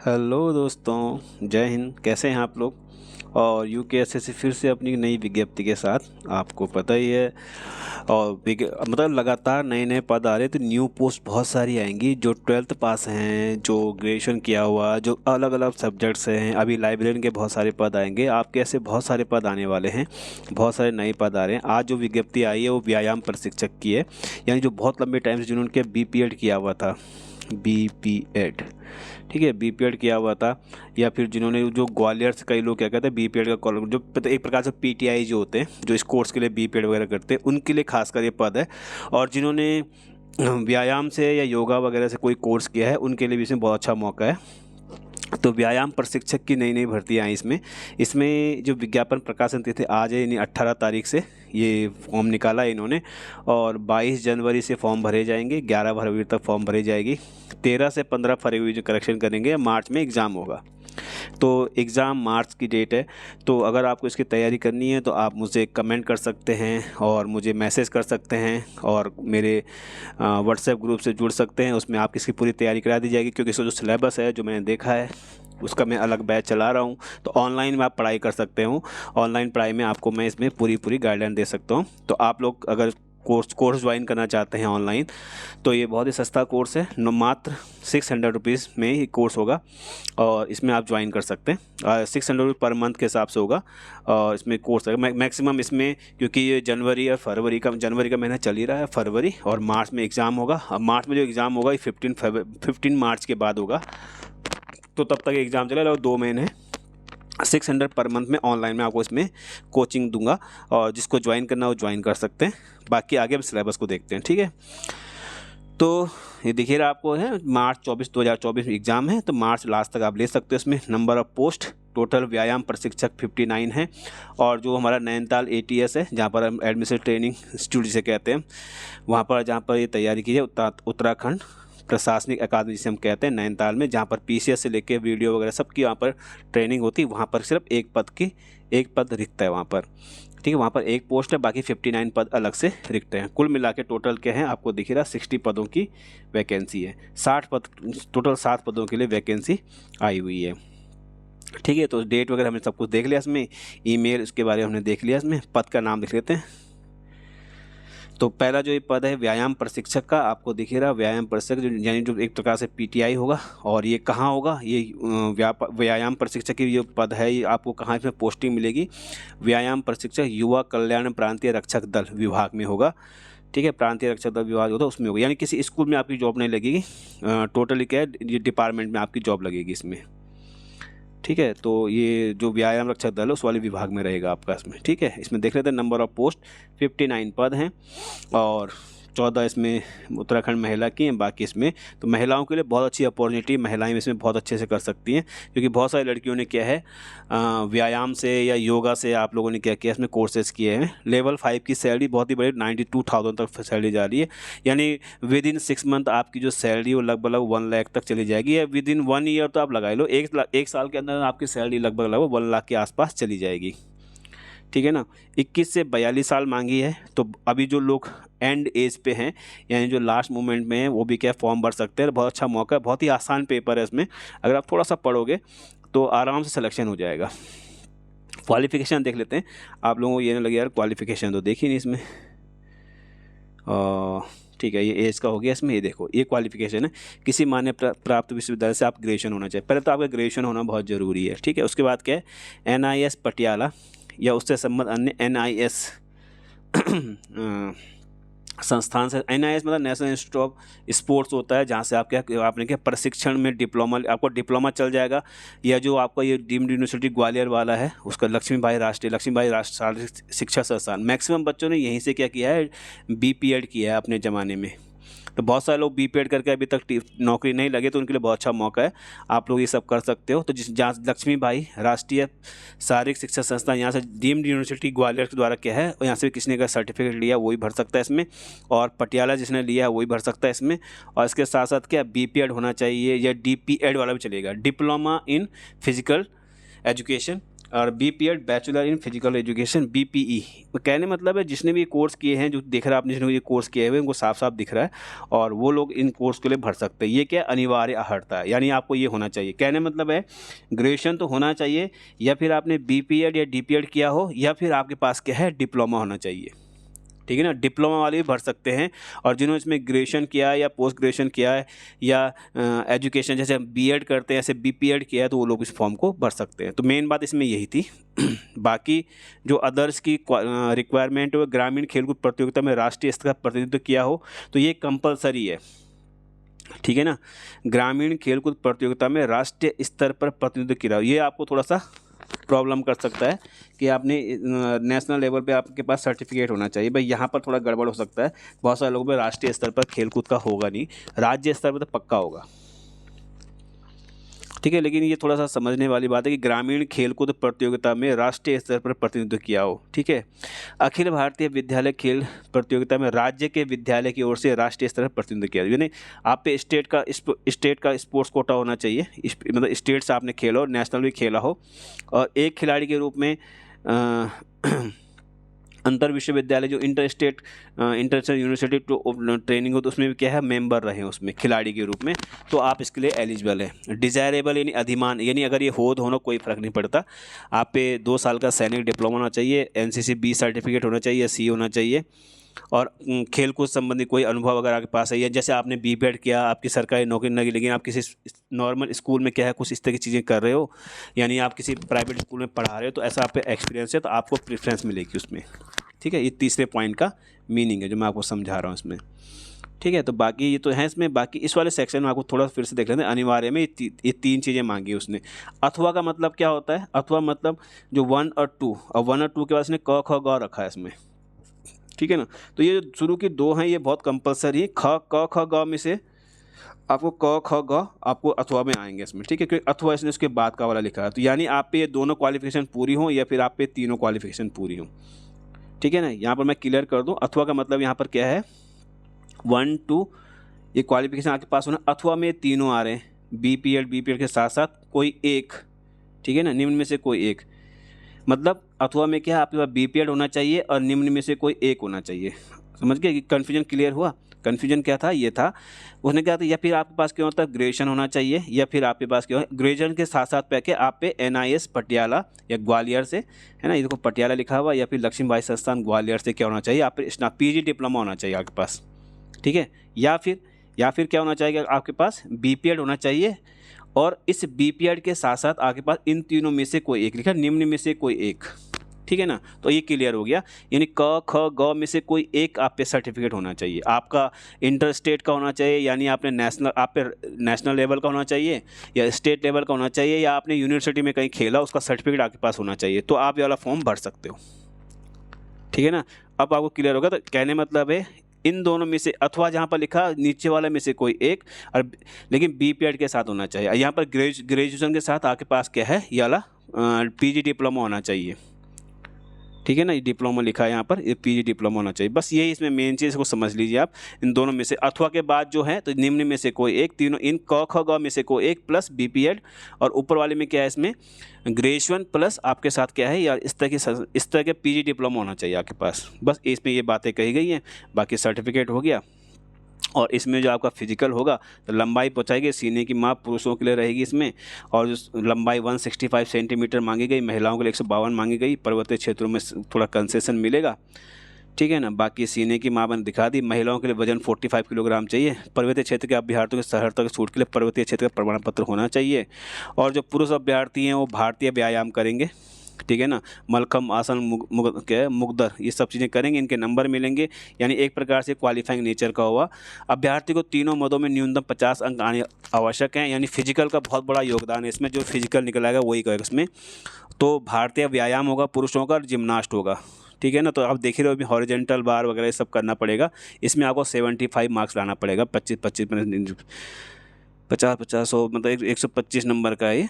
Hello दोस्तों, जय हिंद। कैसे हैं आप लोग? और यूकेएसएससी फिर से अपनी नई विज्ञप्ति के साथ, आपको पता ही है। और मतलब लगातार नए नए पद आ रहे हैं, तो न्यू पोस्ट बहुत सारी आएंगी। जो 12th पास हैं, जो ग्रेजुएशन किया हुआ, जो अलग अलग सब्जेक्ट्स हैं, अभी लाइब्रेरियन के बहुत सारे पद आएंगे। आपके ऐसे बहुत सारे पद आने वाले हैं, बहुत सारे नए पद आ रहे हैं। आज जो विज्ञप्ति आई है वो व्यायाम प्रशिक्षक की है, यानी जो बहुत लंबे टाइम से जिन्होंने बीपीएड किया हुआ था, बीपीएड, ठीक है, बीपीएड किया हुआ था, या फिर जिन्होंने जो ग्वालियर से, कई लोग क्या कहते हैं बीपीएड का कॉलम, जो एक प्रकार से पीटीआई जो होते हैं, जो इस कोर्स के लिए बीपीएड वगैरह करते हैं, उनके लिए खासकर ये पद है। और जिन्होंने व्यायाम से या योगा वगैरह से कोई कोर्स किया है, उनके लिए भी इसमें बहुत अच्छा मौका है। तो व्यायाम प्रशिक्षक की नई नई भर्तियाँ आई इसमें। इसमें जो विज्ञापन प्रकाशन तिथि आज है, यानी 18 तारीख से ये फॉर्म निकाला है इन्होंने, और 22 जनवरी से फॉर्म भरे जाएंगे, 11 फरवरी तक फॉर्म भरे जाएगी। 13 से 15 फरवरी जो करेक्शन करेंगे, मार्च में एग्ज़ाम होगा। तो एग्ज़ाम मार्च की डेट है। तो अगर आपको इसकी तैयारी करनी है तो आप मुझे कमेंट कर सकते हैं और मुझे मैसेज कर सकते हैं, और मेरे व्हाट्सएप ग्रुप से जुड़ सकते हैं। उसमें आपकी इसकी पूरी तैयारी करा दी जाएगी, क्योंकि इसका जो सिलेबस है, जो मैंने देखा है, उसका मैं अलग बैच चला रहा हूँ। तो ऑनलाइन में आप पढ़ाई कर सकते हो। ऑनलाइन पढ़ाई में आपको मैं इसमें पूरी गाइडलाइन दे सकता हूँ। तो आप लोग अगर कोर्स ज्वाइन करना चाहते हैं ऑनलाइन, तो ये बहुत ही सस्ता कोर्स है। मात्र 600 रुपीज़ में ये कोर्स होगा, और इसमें आप ज्वाइन कर सकते हैं। 600 रुपीज़ पर मंथ के हिसाब से होगा, और इसमें कोर्स है मैक्सिमम इसमें, क्योंकि ये जनवरी का महीना चल ही रहा है, फरवरी और मार्च में एग्ज़ाम होगा। और मार्च में जो एग्ज़ाम होगा ये 15 मार्च के बाद होगा। तो तब तक एग्ज़ाम चलेगा, और 2 महीने 600 पर मंथ में ऑनलाइन में आपको इसमें कोचिंग दूंगा, और जिसको ज्वाइन करना है वो ज्वाइन कर सकते हैं। बाकी आगे हम सिलेबस को देखते हैं, ठीक है। तो ये दिखिए रहा आपको है, मार्च 2024 में एग्ज़ाम है, तो मार्च लास्ट तक आप ले सकते हो। इसमें नंबर ऑफ पोस्ट टोटल व्यायाम प्रशिक्षक 59 है। और जो हमारा नैनीताल एटीएस है, जहाँ पर हम एडमिशन ट्रेनिंग इंस्टीट्यूट जिसे कहते हैं, वहाँ पर जहाँ पर ये तैयारी की है, उत्तराखंड प्रशासनिक अकादमी जिसे हम कहते हैं, नैनीताल में, जहाँ पर पीसीएस से लेके वीडियो वगैरह सबकी वहाँ पर ट्रेनिंग होती है। वहाँ पर सिर्फ एक पद रिक्त है वहाँ पर, ठीक है। वहाँ पर एक पोस्ट है, बाकी 59 पद अलग से रिक्त हैं। कुल मिला के टोटल क्या है आपको दिख रहा, 60 पदों की वैकेंसी है। 60 पद, टोटल 7 पदों के लिए वैकेंसी आई हुई है, ठीक है। तो डेट वगैरह हमने सब कुछ देख लिया इसमें, ईमेल उसके बारे में हमने देख लिया। इसमें पद का नाम लिख लेते हैं। तो पहला जो ये पद है व्यायाम प्रशिक्षक का, आपको दिख रहा व्यायाम प्रशिक्षक, यानी जो एक प्रकार से पीटीआई होगा। और ये कहाँ होगा, ये व्यायाम प्रशिक्षक की जो पद है, ये आपको कहाँ इसमें पोस्टिंग मिलेगी? व्यायाम प्रशिक्षक युवा कल्याण प्रांतीय रक्षक दल विभाग में होगा, ठीक है। प्रांतीय रक्षक दल विभाग होता है, उसमें होगा। यानी किसी स्कूल में आपकी जॉब नहीं लगेगी, टोटली क्या है, ये डिपार्टमेंट में आपकी जॉब लगेगी इसमें, ठीक है। तो ये जो व्यायाम रक्षक दल है उस वाले विभाग में रहेगा आपका इसमें, ठीक है। इसमें देख लेते हैं नंबर ऑफ पोस्ट 59 पद हैं, और 14 इसमें उत्तराखंड महिला की हैं। बाकी इसमें तो महिलाओं के लिए बहुत अच्छी अपॉर्चुनिटी, महिलाएं इसमें बहुत अच्छे से कर सकती हैं, क्योंकि बहुत सारी लड़कियों ने क्या है, व्यायाम से या योगा से आप लोगों ने क्या किया, इसमें कोर्सेज किए हैं। लेवल 5 की सैलरी बहुत ही बड़ी, 92,000 तक सैलरी जा रही है। यानी विद इन 6 मंथ आपकी जो सैलरी वो लगभग 1 लाख तक चली जाएगी, या विद इन 1 ईयर तो आप लगा लो, एक साल के अंदर आपकी सैलरी लगभग 1 लाख के आसपास चली जाएगी, ठीक है ना। 21 से 42 साल मांगी है। तो अभी जो लोग एंड एज पे हैं, यानी जो लास्ट मोमेंट में हैं, वो भी क्या फॉर्म भर सकते हैं। बहुत अच्छा मौका है, बहुत ही आसान पेपर है इसमें। अगर आप थोड़ा सा पढ़ोगे तो आराम से सिलेक्शन हो जाएगा। क्वालिफिकेशन देख लेते हैं। आप लोगों को ये नहीं लगे यार क्वालिफिकेशन तो देखी नहीं इसमें, ठीक है। ये एज का हो गया इसमें। ये देखो, ये क्वालिफिकेशन है, किसी मान्य प्राप्त विश्वविद्यालय से आप ग्रेजुएशन होना चाहिए। पहले तो आपका ग्रेजुएशन होना बहुत ज़रूरी है, ठीक है। उसके बाद क्या है, NIS पटियाला या उससे संबंध अन्य NIS संस्थान से। NIS मतलब नेशनल इंस्टीट्यूट ऑफ स्पोर्ट्स होता है, जहाँ से आप आपने क्या प्रशिक्षण में डिप्लोमा, आपको डिप्लोमा चल जाएगा। या जो आपका ये डीम्ड यूनिवर्सिटी ग्वालियर वाला है, उसका लक्ष्मीबाई राष्ट्रीय शिक्षा संस्थान, मैक्सिमम बच्चों ने यहीं से क्या किया है, बीपीएड किया है अपने ज़माने में। तो बहुत सारे लोग बीपीएड करके अभी तक नौकरी नहीं लगे, तो उनके लिए बहुत अच्छा मौका है, आप लोग ये सब कर सकते हो। तो जहाँ लक्ष्मीबाई राष्ट्रीय शारीरिक शिक्षा संस्थान, यहाँ से डीम्ड यूनिवर्सिटी ग्वालियर के द्वारा क्या है, और यहाँ से किसने का सर्टिफिकेट लिया वही भर सकता है इसमें, और पटियाला जिसने लिया है वही भर सकता है इसमें। और इसके साथ साथ क्या बीपीएड होना चाहिए, या DPED वाला भी चलेगा, डिप्लोमा इन फिजिकल एजुकेशन और BPEd bachelor in physical education BPE। कहने मतलब है जिसने भी ये कोर्स किए हैं, जो दिख रहा है आपने जिसने ये कोर्स किए हुए उनको साफ साफ दिख रहा है, और वो लोग इन कोर्स के लिए भर सकते हैं। ये क्या अनिवार्य अर्हता है, यानी आपको ये होना चाहिए। कहने मतलब है ग्रेजुएशन तो होना चाहिए, या फिर आपने BPEd या DPEd किया हो, या फिर आपके पास क्या है डिप्लोमा होना चाहिए। ठीक है ना, डिप्लोमा वाले भी भर सकते हैं, और जिन्होंने इसमें ग्रेजुएशन किया है या पोस्ट ग्रेजुएशन किया है या एजुकेशन जैसे हम BEd करते हैं ऐसे BPEd किया है, तो वो लोग इस फॉर्म को भर सकते हैं। तो मेन बात इसमें यही थी। बाकी जो अदर्स की रिक्वायरमेंट है, ग्रामीण खेलकूद प्रतियोगिता में राष्ट्रीय स्तर का प्रतिनिधित्व किया हो, तो ये कंपलसरी है। ठीक है ना, ग्रामीण खेलकूद प्रतियोगिता में राष्ट्रीय स्तर पर प्रतिनिधित्व किया हो, ये आपको थोड़ा सा प्रॉब्लम कर सकता है कि आपने नेशनल लेवल पे आपके पास सर्टिफिकेट होना चाहिए। भाई यहाँ पर थोड़ा गड़बड़ हो सकता है, बहुत सारे लोगों पे राष्ट्रीय स्तर पर खेलकूद का होगा नहीं, राज्य स्तर पर तो पक्का होगा। ठीक है, लेकिन ये थोड़ा सा समझने वाली बात है कि ग्रामीण खेलकूद प्रतियोगिता में राष्ट्रीय स्तर पर प्रतिनिधित्व किया हो। ठीक है, अखिल भारतीय विद्यालय खेल प्रतियोगिता में राज्य के विद्यालय की ओर से राष्ट्रीय स्तर पर प्रतिनिधित्व किया हो, यानी आप पे स्टेट का स्पोर्ट्स कोटा होना चाहिए, मतलब स्टेट से आपने खेला हो, नेशनल भी खेला हो, और एक खिलाड़ी के रूप में अंतर विश्वविद्यालय जो इंटरनेशनल यूनिवर्सिटी ट्रेनिंग हो, तो उसमें भी क्या है मेंबर रहे उसमें खिलाड़ी के रूप में, तो आप इसके लिए एलिजिबल है। डिजायरेबल यानी अधिमान, यानी अगर ये हो होना कोई फ़र्क नहीं पड़ता, आप पे 2 साल का सैनिक डिप्लोमा होना चाहिए, NCC B सर्टिफिकेट होना चाहिए, C होना चाहिए, और खेलकूद संबंधी कोई अनुभव अगर आपके पास है, या जैसे आपने BPEd किया, आपकी सरकारी नौकरी नहीं लगी, लेकिन आप किसी नॉर्मल स्कूल में क्या है कुछ इस तरह की चीज़ें कर रहे हो, यानी आप किसी प्राइवेट स्कूल में पढ़ा रहे हो, तो ऐसा आप पे एक्सपीरियंस है, तो आपको प्रेफरेंस मिलेगी उसमें। ठीक है, ये तीसरे पॉइंट का मीनिंग है जो मैं आपको समझा रहा हूँ इसमें। ठीक है, तो बाकी ये तो है इसमें। बाकी इस वाले सेक्शन में आपको थोड़ा फिर से देख लेते हैं। अनिवार्य में ये 3 चीज़ें मांगी उसने। अथवा का मतलब क्या होता है? अथवा मतलब जो 1 और 2, और 1 और 2 के बाद इसने क ख ग रखा है इसमें। ठीक है ना, तो ये जो शुरू की 2 हैं ये बहुत कंपलसरी है। क ख ग में से आपको क ख ग आपको अथवा में आएंगे इसमें। ठीक है, क्योंकि अथवा इसने उसके बाद का वाला लिखा है, तो यानी आप पे ये दोनों क्वालिफिकेशन पूरी हो, या फिर आप पे तीनों क्वालिफिकेशन पूरी हो। ठीक है ना, यहाँ पर मैं क्लियर कर दूँ, अथवा का मतलब यहाँ पर क्या है 1 2 ये क्वालिफिकेशन आपके पास होना, अथवा में तीनों आ रहे हैं, BPEd के साथ साथ कोई एक। ठीक है ना, निम्न में से कोई एक, मतलब अथवा में क्या है आपके पास BPEd होना चाहिए और निम्न में से कोई एक होना चाहिए। समझ गए कि कन्फ्यूजन क्लियर हुआ? कन्फ्यूजन क्या था, ये था उसने क्या था, या फिर आपके पास क्या होता है ग्रेजुएशन होना चाहिए, या फिर आपके पास क्या हो ग्रेजुएशन के साथ साथ पे आप पे NIS पटियाला या ग्वालियर से, है ना, ये देखो पटियाला लिखा हुआ, या फिर लक्ष्मीबाई संस्थान ग्वालियर से क्या होना चाहिए, आप पे PG डिप्लोमा होना चाहिए आपके पास। ठीक है, या फिर क्या होना चाहिए आपके पास BPEd होना चाहिए, और इस BPEd के साथ साथ आपके पास इन तीनों में से कोई एक लिखा, निम्न में से कोई एक। ठीक है ना, तो ये क्लियर हो गया, यानी क ख ग में से कोई एक आप पे सर्टिफिकेट होना चाहिए। आपका इंटर स्टेट का होना चाहिए, यानी आपने आप पे नेशनल लेवल का होना चाहिए, या स्टेट लेवल का होना चाहिए, या आपने यूनिवर्सिटी में कहीं खेला उसका सर्टिफिकेट आपके पास होना चाहिए, तो आप ये वाला फॉर्म भर सकते हो। ठीक है ना, अब आपको क्लियर होगा। तो कहने मतलब है इन दोनों में से, अथवा जहाँ पर लिखा नीचे वाले में से कोई एक, और लेकिन BPEd के साथ होना चाहिए। यहाँ पर ग्रेजुएशन के साथ आपके पास क्या है ये वाला PG डिप्लोमा होना चाहिए। ठीक है ना, ये डिप्लोमा लिखा है यहाँ पर, ये PG डिप्लोमा होना चाहिए। बस यही इसमें मेन चीज़ को समझ लीजिए आप। इन दोनों में से अथवा के बाद जो है तो निम्न में से कोई एक, तीनों इन क ख ग में से कोई एक प्लस BPEd, और ऊपर वाले में क्या है इसमें ग्रेजुएशन प्लस आपके साथ क्या है, या इस तरह के PG डिप्लोमा होना चाहिए आपके पास। बस इसमें ये बातें कही गई हैं, बाकी सर्टिफिकेट हो गया। और इसमें जो आपका फिजिकल होगा तो लंबाई पहुँचाएगी, सीने की माप पुरुषों के लिए रहेगी इसमें, और जो लंबाई 165 सेंटीमीटर मांगी गई, महिलाओं के लिए 152 मांगी गई। पर्वतीय क्षेत्रों में थोड़ा कंसेशन मिलेगा। ठीक है ना, बाकी सीने की माप मैंने दिखा दी। महिलाओं के लिए वजन 45 किलोग्राम चाहिए। पर्वतीय क्षेत्र के अभ्यर्थियों के सहर्ता के छूट के लिए पर्वतीय क्षेत्र का प्रमाण पत्र होना चाहिए। और जो पुरुष अभ्यर्थी हैं वो भारतीय व्यायाम करेंगे। ठीक है ना, मलखम आसन क्या है मुगदर, ये सब चीज़ें करेंगे, इनके नंबर मिलेंगे, यानी एक प्रकार से क्वालिफाइंग नेचर का हुआ। अभ्यर्थी को तीनों मदों में न्यूनतम 50 अंक आने आवश्यक हैं, यानी फिजिकल का बहुत बड़ा योगदान है इसमें। जो फिजिकल निकल आएगा वही करेगा इसमें। तो भारतीय व्यायाम होगा पुरुषों का, और जिम्नास्ट होगा। ठीक है ना, तो आप देख ही रहे हो अभी हॉरिजेंटल बार वगैरह ये सब करना पड़ेगा। इसमें आपको 75 मार्क्स लाना पड़ेगा, 25 50 100 मतलब 125 नंबर का है।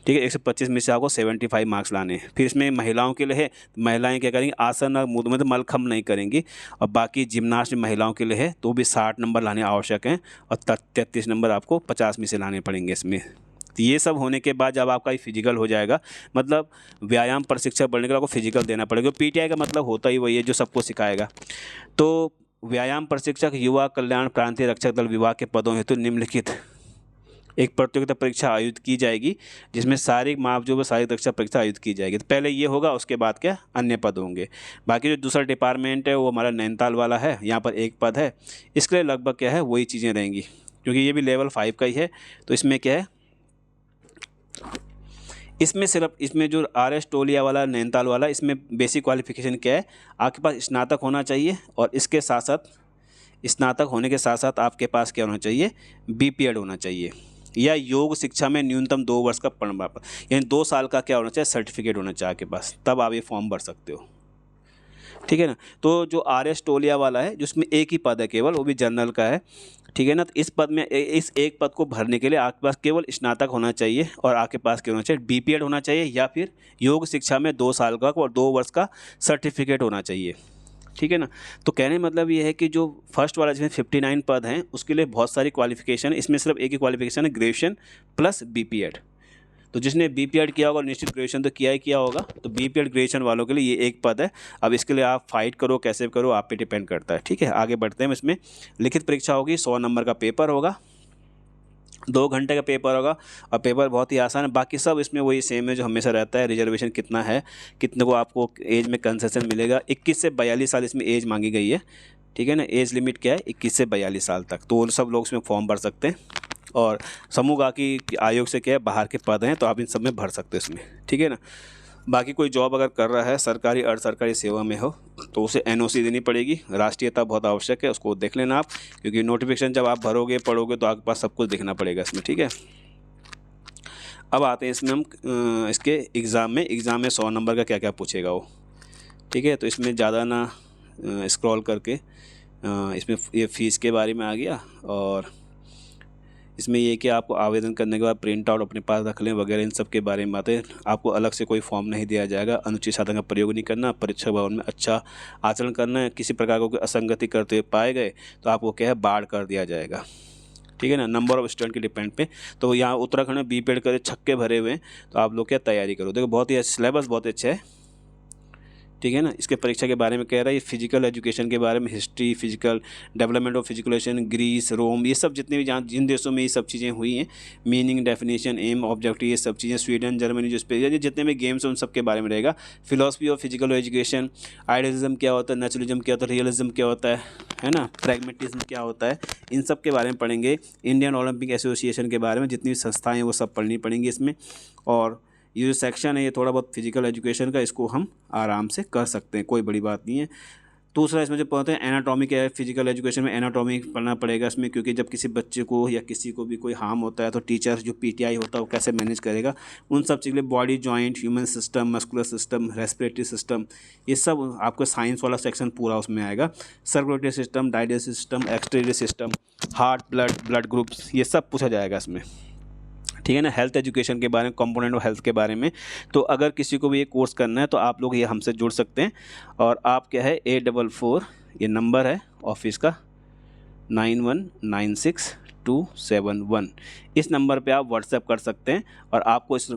ठीक है, 125 में से आपको 75 मार्क्स लाने हैं। फिर इसमें महिलाओं के लिए है, महिलाएं क्या करेंगी आसन और मतलब मलखम नहीं करेंगी, और बाकी जिम्नास्ट महिलाओं के लिए है तो भी 60 नंबर लाने आवश्यक हैं, और 33 नंबर आपको 50 में से लाने पड़ेंगे इसमें। तो ये सब होने के बाद जब आपका फिजिकल हो जाएगा, मतलब व्यायाम प्रशिक्षक बनने के लिए आपको फिजिकल देना पड़ेगा। पीटीआई का मतलब होता ही वही है जो सबको सिखाएगा। तो व्यायाम प्रशिक्षक, युवा कल्याण, प्रांतीय रक्षक दल विभाग के पदों हेतु निम्नलिखित एक प्रतियोगिता परीक्षा आयोजित की जाएगी, जिसमें शारीरिक मापजोब व शारीरिक दक्षता परीक्षा आयोजित की जाएगी। तो पहले ये होगा, उसके बाद क्या अन्य पद होंगे। बाकी जो दूसरा डिपार्टमेंट है वो हमारा नैनीताल वाला है, यहाँ पर एक पद है। इसके लिए लगभग क्या है वही चीज़ें रहेंगी, क्योंकि ये भी लेवल 5 का ही है। तो इसमें क्या है, इसमें सिर्फ इसमें जो RS टोलिया वाला, नैनीताल वाला, इसमें बेसिक क्वालिफिकेशन क्या है, आपके पास स्नातक होना चाहिए, और इसके साथ साथ स्नातक होने के साथ साथ आपके पास क्या होना चाहिए, BPED होना चाहिए, या योग शिक्षा में न्यूनतम 2 वर्ष का प्रमाण, यानी 2 साल का क्या होना चाहिए, सर्टिफिकेट होना चाहिए आपके पास, तब आप ये फॉर्म भर सकते हो। ठीक है ना। तो जो RS टोलिया वाला है, जिसमें एक ही पद है केवल, वो भी जनरल का है। ठीक है ना। तो इस पद में इस एक पद को भरने के लिए आपके पास केवल स्नातक होना चाहिए, और आपके पास क्या होना चाहिए, BPED होना चाहिए, या फिर योग शिक्षा में 2 साल का और 2 वर्ष का सर्टिफिकेट होना चाहिए। ठीक है ना। तो कहने मतलब ये है कि जो फर्स्ट वाला जिसमें 59 पद हैं, उसके लिए बहुत सारी क्वालिफिकेशन है। इसमें सिर्फ एक ही क्वालिफिकेशन है, ग्रेजुएशन प्लस BPED। तो जिसने BPED किया होगा, निश्चित ग्रेजुएशन तो किया ही किया होगा, तो BPED ग्रेजुएशन वालों के लिए ये एक पद है। अब इसके लिए आप फाइट करो, कैसे करो, आप पे डिपेंड करता है। ठीक है, आगे बढ़ते हैं। इसमें लिखित परीक्षा होगी, 100 नंबर का पेपर होगा, 2 घंटे का पेपर होगा, और पेपर बहुत ही आसान है। बाकी सब इसमें वही सेम है जो हमेशा रहता है। रिजर्वेशन कितना है, कितने को आपको एज में कंसेशन मिलेगा, 21 से 42 साल इसमें एज मांगी गई है। ठीक है ना। एज लिमिट क्या है, 21 से 42 साल तक। तो सब लोग इसमें फॉर्म भर सकते हैं, और समूह की आयोग से क्या है, बाहर के पद हैं, तो आप इन सब में भर सकते हैं इसमें। ठीक है ना। बाकी कोई जॉब अगर कर रहा है, सरकारी अर्ध सरकारी सेवा में हो, तो उसे NOC देनी पड़ेगी। राष्ट्रीयता बहुत आवश्यक है, उसको देख लेना आप, क्योंकि नोटिफिकेशन जब आप भरोगे पढ़ोगे तो आपके पास सब कुछ देखना पड़ेगा इसमें। ठीक है। अब आते हैं इसमें हम इसके एग्ज़ाम में 100 नंबर का क्या क्या पूछेगा वो। ठीक है। तो इसमें ज़्यादा ना स्क्रॉल करके इसमें ये फ़ीस के बारे में आ गया, और इसमें ये कि आपको आवेदन करने के बाद प्रिंट आउट अपने पास रख लें वगैरह, इन सब के बारे में बातें। आपको अलग से कोई फॉर्म नहीं दिया जाएगा। अनुचित साधन का प्रयोग नहीं करना, परीक्षा भवन में अच्छा आचरण करना है। किसी प्रकार को कोई असंगति करते हुए पाए गए तो आपको क्या है, बाढ़ कर दिया जाएगा। ठीक है ना। नंबर ऑफ स्टूडेंट के डिपेंड पे। तो यहाँ उत्तराखंड में BPED करे छक्के भरे हुए हैं, तो आप लोग क्या तैयारी करो। देखो बहुत ही सिलेबस बहुत अच्छा है। ठीक है ना। इसके परीक्षा के बारे में कह रहा है, ये फिजिकल एजुकेशन के बारे में, हिस्ट्री, फिजिकल डेवलपमेंट ऑफ फिजिकुलेशन, ग्रीस, रोम, ये सब जितने भी जहाँ जिन देशों में ये सब चीज़ें हुई हैं, मीनिंग, डेफिनेशन, एम, ऑब्जेक्टिव, ये सब चीज़ें, स्वीडन, जर्मनी, जो स्पेस, जितने भी गेम्स हैं उन सब के बारे में रहेगा। Philosophy of physical education, idealism क्या होता है, नेचुरलिज्म क्या होता है, रियलिज्म क्या होता है ना, प्रैग्मेटिज्म क्या होता है, इन सब के बारे में पढ़ेंगे। इंडियन ओलंपिक एसोसिएशन के बारे में जितनी भी संस्थाएँ हैं वो सब पढ़नी पड़ेंगी इसमें। और ये जो सेक्शन है ये थोड़ा बहुत फिजिकल एजुकेशन का, इसको हम आराम से कर सकते हैं, कोई बड़ी बात नहीं है। दूसरा इसमें जो पढ़ते हैं एनाटॉमी क्या है, फिजिकल एजुकेशन में एनाटॉमी पढ़ना पड़ेगा इसमें, क्योंकि जब किसी बच्चे को या किसी को भी कोई हार्म होता है तो टीचर जो PTI होता है वो कैसे मैनेज करेगा, उन सब चीज़ के लिए body, joint, human system, muscular system, respiratory system, ये सब आपको साइंस वाला सेक्शन पूरा उसमें आएगा। Circulatory system, digestive system, excretory system, heart, blood groups, ये सब पूछा जाएगा इसमें। ठीक है ना। हेल्थ एजुकेशन के बारे में, कंपोनेंट ऑफ हेल्थ के बारे में। तो अगर किसी को भी ये कोर्स करना है तो आप लोग ये हमसे जुड़ सकते हैं। और आप क्या है 844, ये नंबर है ऑफिस का, 9196-271, इस नंबर पे आप व्हाट्सएप कर सकते हैं। और आपको इस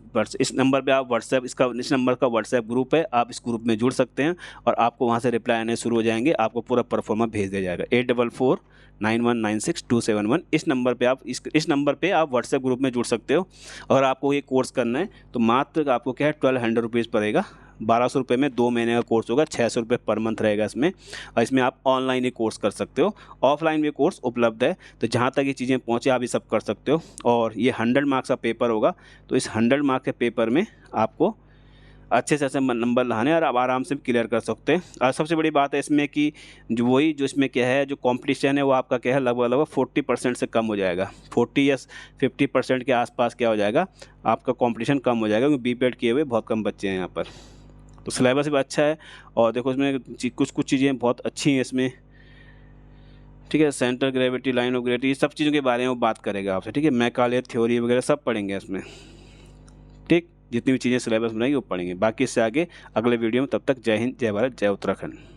नंबर पे आप व्हाट्सएप, इस नंबर का व्हाट्सएप ग्रुप है, आप इस ग्रुप में जुड़ सकते हैं, और आपको वहाँ से रिप्लाई आने शुरू हो जाएंगे। आपको पूरा परफॉर्मा भेज दिया जाएगा। 844-9196-271, इस नंबर पे आप इस नंबर पे आप व्हाट्सएप ग्रुप में जुड़ सकते हो। अगर आपको ये कोर्स करना है तो मात्र आपको क्या है 1200 रुपीज़ पड़ेगा। 1200 रुपये में 2 महीने का कोर्स होगा, 600 रुपये पर मंथ रहेगा इसमें। और इसमें आप ऑनलाइन ही कोर्स कर सकते हो, ऑफलाइन भी कोर्स उपलब्ध है। तो जहाँ तक ये चीज़ें पहुँचे आप ये सब कर सकते हो। और ये 100 मार्क्स का पेपर होगा, तो इस 100 मार्क्स के पेपर में आपको अच्छे से अच्छे नंबर लाने और आप आराम से क्लियर कर सकते हैं। और सबसे बड़ी बात है इसमें कि जो इसमें क्या है, जो कंपटीशन है वो आपका क्या है, लगभग 40% से कम हो जाएगा। 40 या 50% के आसपास क्या हो जाएगा, आपका कंपटीशन कम हो जाएगा, क्योंकि BPED किए हुए बहुत कम बच्चे हैं यहाँ पर। तो सिलेबस भी अच्छा है, और देखो इसमें कुछ चीज़ें बहुत अच्छी हैं इसमें। ठीक है। Centre gravity, line of gravity, सब चीज़ों के बारे में वो बात करेगा आपसे। ठीक है। मैकाले थ्योरी वगैरह सब पढ़ेंगे इसमें। ठीक, जितनी भी चीज़ें सिलेबस बनाएंगे वो पढ़ेंगे। बाकी इससे आगे अगले वीडियो में। तब तक जय हिंद, जय भारत, जय उत्तराखंड।